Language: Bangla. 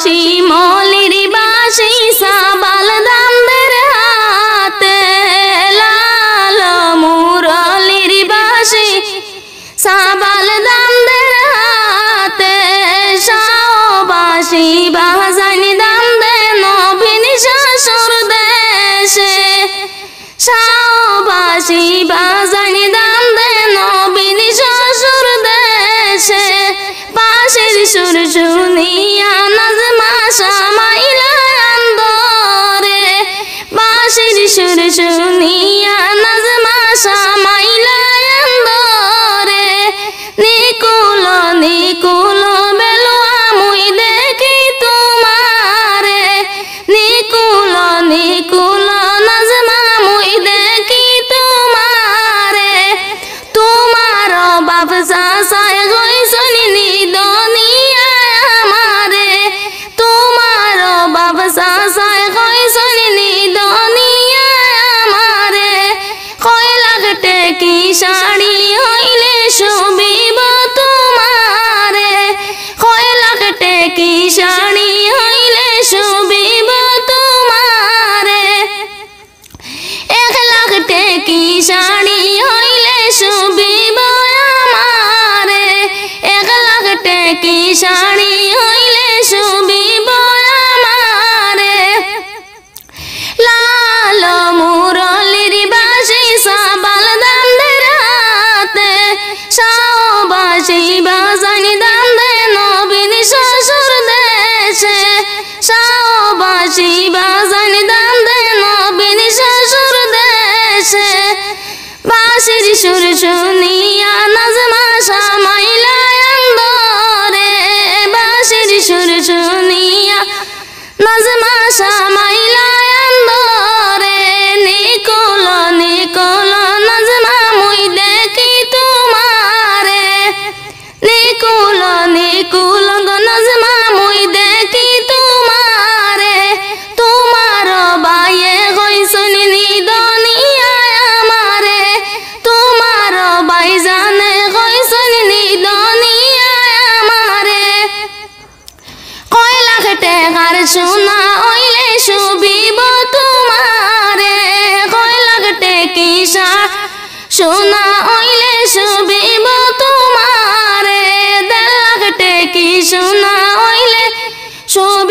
বাঁশি মলির বাঁশি সাবাল দামদের হাতে লাল মুরলির বাঁশি সাবাল দামদের হাতে শাহবাসী বাজানি দামদে নবীন শ্বশুর দেশে শাহবাসী বাজানি দামদে নবীন শ্বশুর দেশে বাঁশির সুর শুনিয়া নাজমা শামাইলা আন্দরে বাঁশির সুর শুনিয়া নাজমা শামাইলা আন্দরে নিকুল নিকুল বেলুয়া মুই দেখি তোমারে নিকুল নিকুল নাজমা মুই দেখি তোমারে তোমার বাপ চাচায় গইছন নিদনিয়া আমারে তোমার বাপ চাচায় গইছন নিদনিয়া আমারে কয় লাখ টেকি শাড়ি হইলে শুবিব তোমারে কয় লাখ টেকি শাড়ি হইলে শুবিব তোমারে 1 লাখ টেকি শাড়ি হইলে শুবিব আমারে 1 লাখ টেকি শাড়ি হইলে শুবিব আমারে লাল মুরলির বাঁশি সাবাল দামদের হাতে শাহবাসী বাজানি দামদে নবীন শ্বশুর দেশে শাহবাসী বাজানি দামদে নবীন শ্বশুর দেশে বাঁশির সুর শুনিয়া নাজমা শামাইলা আন্দরে বাঁশির সুর শুনিয়া নাজমা শামাইলা আন্দরে নিকুল নিকুল নাজমা মুই দেখি তোমারে নিকুল নিকুল গো নাজমা মুই দেখি তোমারে তোমার বাইয়ে গইছন নিদনিয়া আমারে তোমার বাই জানে গইছন নিদনিয়া আমারে কয় লাখ টাকার সোনা হইলে শুবিব তোমারে কয় লাখ টেকি সোনা হইলে শুবিব তোমারে 1.5 লাখ টেকি সোনা হইলে শুবিব